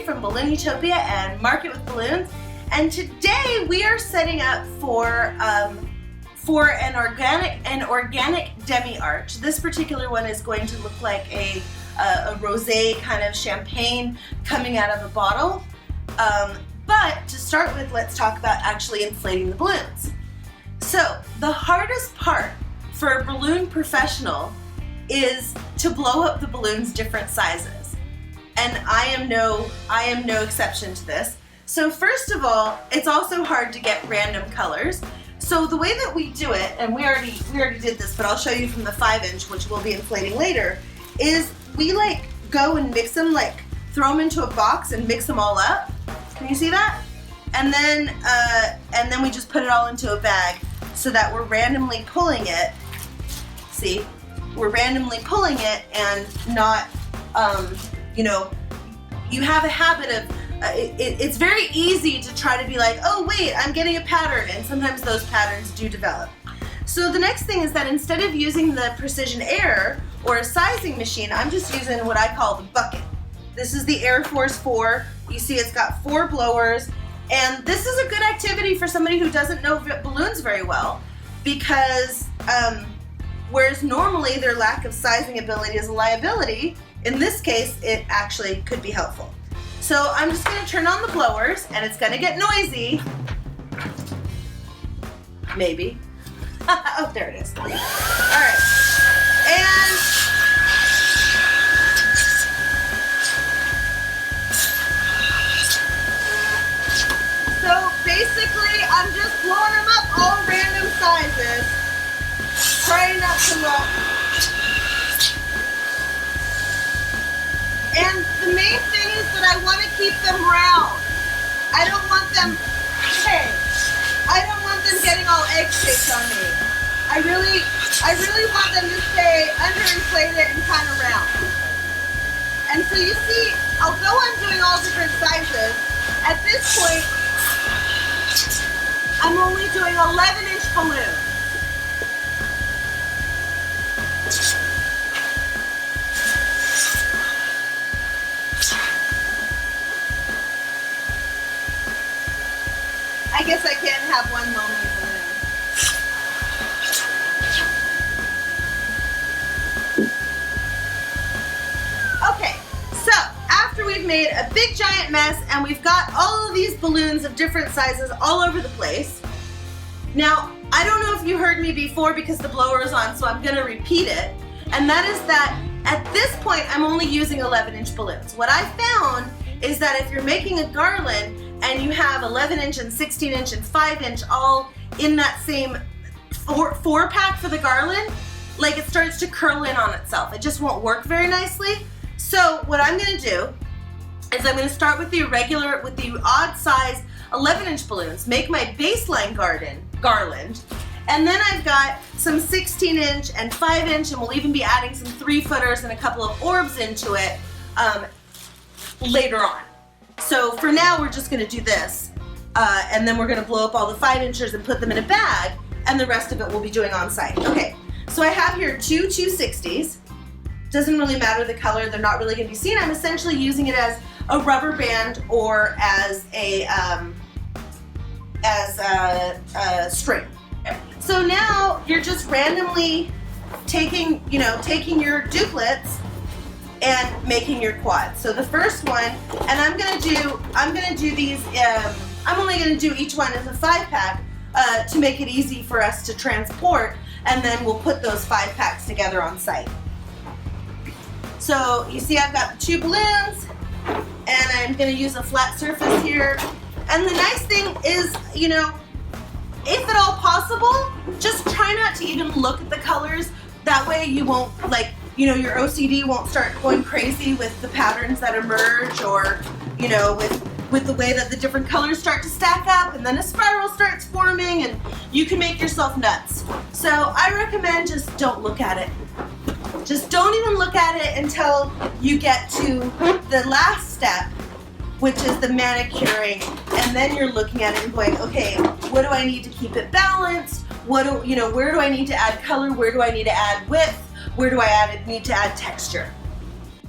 from Balloon Utopia and Market with Balloons, and today we are setting up for an organic Demi arch. This particular one is going to look like a rosé kind of champagne coming out of a bottle. But to start with, let's talk about actually inflating the balloons. So the hardest part for a balloon professional is to blow up the balloons different sizes. And I am no exception to this. So first of all, it's also hard to get random colors. So the way that we do it, and we already did this, but I'll show you from the 5-inch, which we'll be inflating later, is we like go and mix them, like throw them into a box and mix them all up. Can you see that? And then we just put it all into a bag so that we're randomly pulling it. See? We're randomly pulling it and not, you have a habit of, it's very easy to try to be like, oh wait, I'm getting a pattern, and sometimes those patterns do develop. So the next thing is that instead of using the Precision Air or a sizing machine, I'm just using what I call the bucket. This is the Air Force 4. You see it's got 4 blowers, and this is a good activity for somebody who doesn't know balloons very well, because whereas normally their lack of sizing ability is a liability, in this case it actually could be helpful. So I'm just going to turn on the blowers, and it's going to get noisy. Maybe. Oh, there it is. All right. And so basically I'm just blowing them up all random sizes, trying not to look. And the main thing is that I want to keep them round. I don't want them, I don't want them getting all egg-shaped on me. I really want them to stay underinflated and kind of round. And so you see, although I'm doing all different sizes, at this point, I'm only doing 11-inch balloons. I guess I can't have one lonely balloon. Okay, so after we've made a big giant mess and we've got all of these balloons of different sizes all over the place. Now, I don't know if you heard me before because the blower is on, so I'm gonna repeat it. And that is that at this point, I'm only using 11-inch balloons. What I found is that if you're making a garland and you have 11-inch and 16-inch and 5-inch all in that same four pack for the garland, like it starts to curl in on itself. It just won't work very nicely. So what I'm gonna do is I'm gonna start with the odd size 11-inch balloons, make my baseline garland, and then I've got some 16-inch and 5-inch, and we'll even be adding some 3-footers and a couple of orbs into it later on. So for now, we're just gonna do this, and then we're gonna blow up all the 5-inchers and put them in a bag, and the rest of it we'll be doing on site. Okay, so I have here two 260s. Doesn't really matter the color, they're not really gonna be seen. I'm essentially using it as a rubber band or as a string. So now you're just randomly taking your duplets and making your quads. So the first one, and I'm gonna do these, I'm only gonna do each one as a 5-pack to make it easy for us to transport, and then we'll put those 5-packs together on site. So you see I've got the 2 balloons, and I'm gonna use a flat surface here. And the nice thing is, if at all possible, just try not to even look at the colors. That way you won't, your OCD won't start going crazy with the patterns that emerge, or, with the way that the different colors start to stack up, and then a spiral starts forming, and you can make yourself nuts. So I recommend just don't look at it. Just don't even look at it until you get to the last step, which is the manicuring, and then you're looking at it and going, okay, what do I need to keep it balanced? Where do I need to add color? Where do I need to add width? Where do I need to add texture?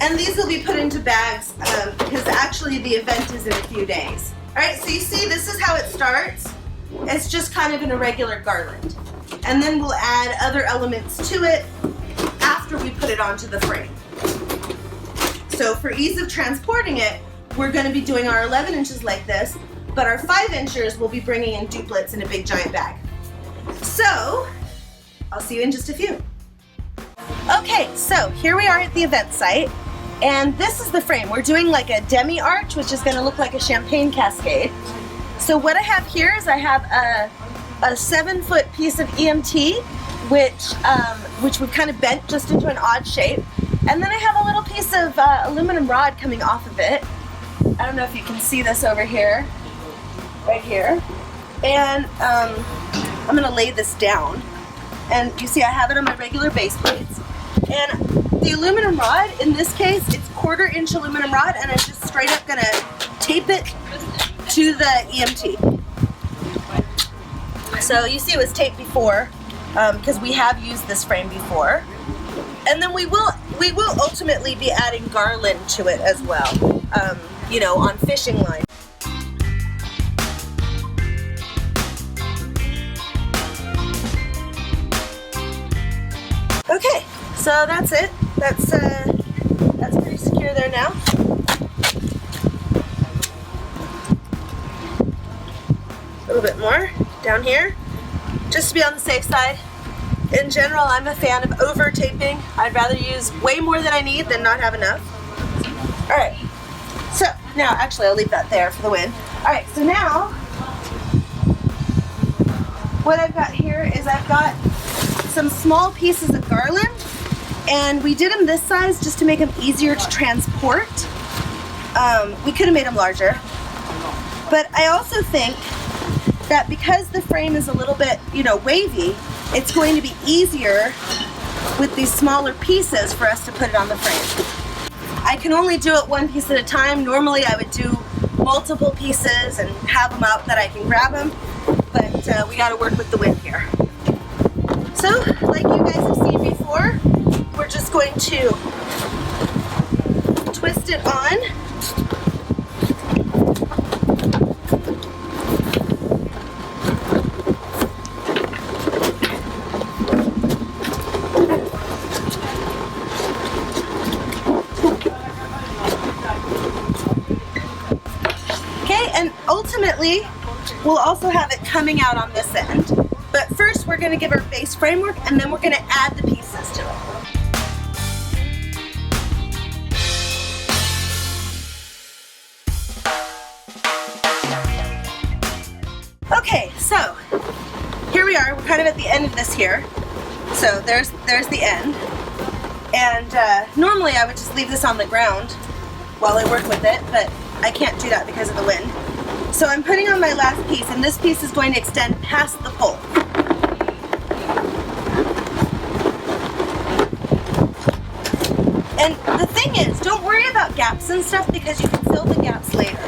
And these will be put into bags because actually the event is in a few days. All right, so you see this is how it starts. It's just kind of an irregular garland. And then we'll add other elements to it after we put it onto the frame. So for ease of transporting it, we're going to be doing our 11 inches like this, but our 5 inchers we'll be bringing in duplets in a big giant bag. So I'll see you in just a few. Okay, so here we are at the event site, and this is the frame. We're doing like a Demi arch, which is going to look like a champagne cascade. So what I have here is I have a 7-foot piece of EMT, which we've kind of bent just into an odd shape. And then I have a little piece of aluminum rod coming off of it. I don't know if you can see this over here, right here. And I'm gonna lay this down. And you see I have it on my regular base plates. And the aluminum rod, in this case, it's 1/4 inch aluminum rod, and I'm just straight up gonna tape it to the EMT. So you see it was taped before, because we have used this frame before. And then we will ultimately be adding garland to it as well, you know, on fishing line. Okay, so that's it. That's pretty secure there now. A little bit more down here, just to be on the safe side. In general, I'm a fan of over taping. I'd rather use way more than I need than not have enough. All right, so now, actually I'll leave that there for the wind. All right, so now, what I've got here is I've got some small pieces of garland, and we did them this size just to make them easier to transport. We could have made them larger, but I also think that because the frame is a little bit, you know, wavy, it's going to be easier with these smaller pieces for us to put it on the frame. I can only do it one piece at a time. Normally I would do multiple pieces and have them out that I can grab them, but we got to work with the wind here. So, like you guys have seen before, we're just going to twist it on. And ultimately, we'll also have it coming out on this end. But first, we're going to give our base framework, and then we're going to add the pieces to it. Okay, so here we are. We're kind of at the end of this here. So there's the end. And normally I would just leave this on the ground while I work with it, but I can't do that because of the wind. So I'm putting on my last piece, and this piece is going to extend past the pole. And the thing is, don't worry about gaps and stuff because you can fill the gaps later.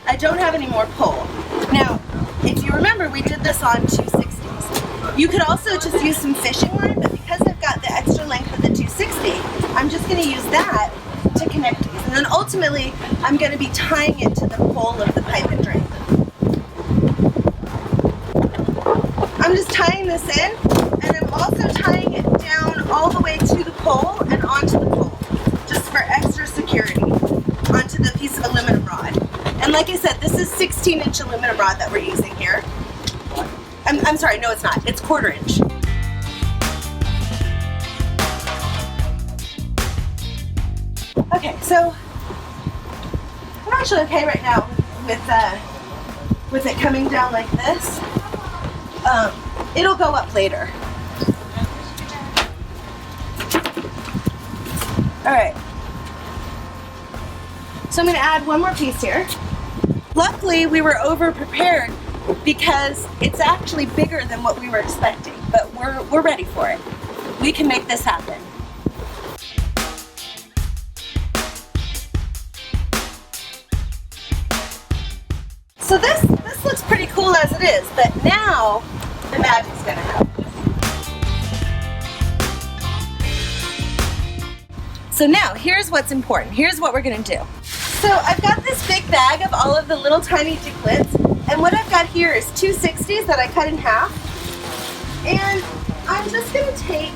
I don't have any more pole. Now, if you remember, we did this on 260s. You could also just use some fishing line, but because I've got the extra length of the 260, I'm just going to use that to connect these. And then ultimately, I'm going to be tying it to the pole of the pipe and drain. I'm just tying this in, and I'm also tying it down all the way to the pole and onto the pole, just for extra security, onto the piece of aluminum rod. And like I said, this is 16-inch aluminum rod that we're using here. I'm sorry, no it's not. It's 1/4 inch. Okay, so I'm actually okay right now with it coming down like this. It'll go up later. All right. So I'm going to add one more piece here. Luckily, we were over-prepared because it's actually bigger than what we were expecting, but we're ready for it. We can make this happen. So this looks pretty cool as it is, but now the magic's gonna happen. So now, here's what's important. Here's what we're gonna do. So I've got this big bag of all of the little tiny chiclets, and what I've got here is 260s that I cut in half. And I'm just gonna take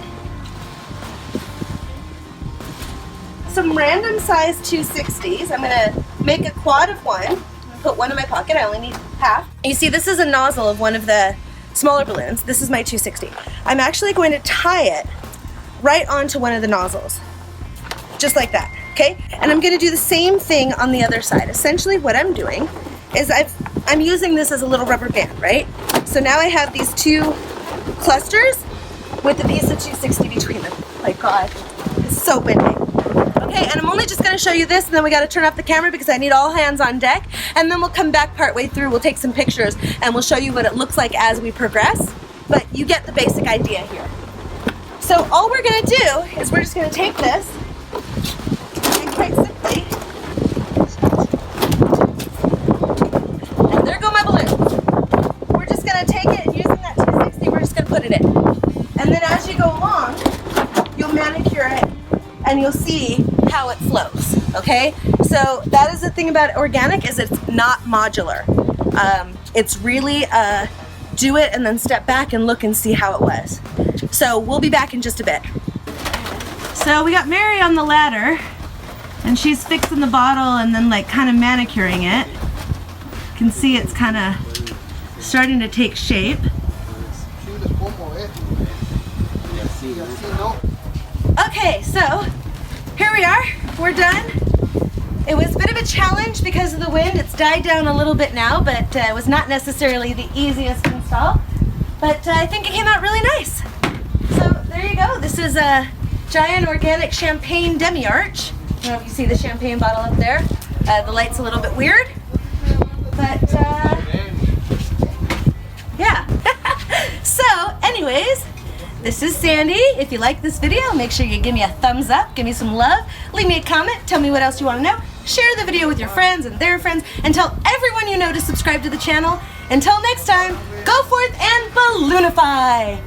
some random size 260s. I'm gonna make a quad of one, put one in my pocket, I only need half. You see, this is a nozzle of one of the smaller balloons. This is my 260. I'm actually going to tie it right onto one of the nozzles. Just like that, okay? And I'm gonna do the same thing on the other side. Essentially what I'm doing is I'm using this as a little rubber band, right? So now I have these two clusters with a piece of 260 between them. My God, it's so windy. Okay, and I'm only just gonna show you this, and then we gotta turn off the camera because I need all hands on deck, and then we'll come back partway through, we'll take some pictures, and we'll show you what it looks like as we progress, but you get the basic idea here. So all we're gonna do is we're just gonna take this, and quite simply, and there go my balloons. We're just gonna take it, and using that 260, we're just gonna put it in. And then as you go along, you'll manicure it, and you'll see how it flows, okay? So that is the thing about organic, is it's not modular. It's really do it and then step back and look and see how it was. So we'll be back in just a bit. So we got Mary on the ladder, and she's fixing the bottle and then like kind of manicuring it. You can see it's kind of starting to take shape. Okay, so here we are, we're done. It was a bit of a challenge because of the wind. It's died down a little bit now, but it was not necessarily the easiest install. But I think it came out really nice. So there you go. This is a giant organic champagne Demi arch. I don't know if you see the champagne bottle up there. The light's a little bit weird, but yeah. So anyways, this is Sandy. If you like this video, make sure you give me a thumbs up, give me some love, leave me a comment, tell me what else you want to know, share the video with your friends and their friends, and tell everyone you know to subscribe to the channel. Until next time, go forth and balloonify!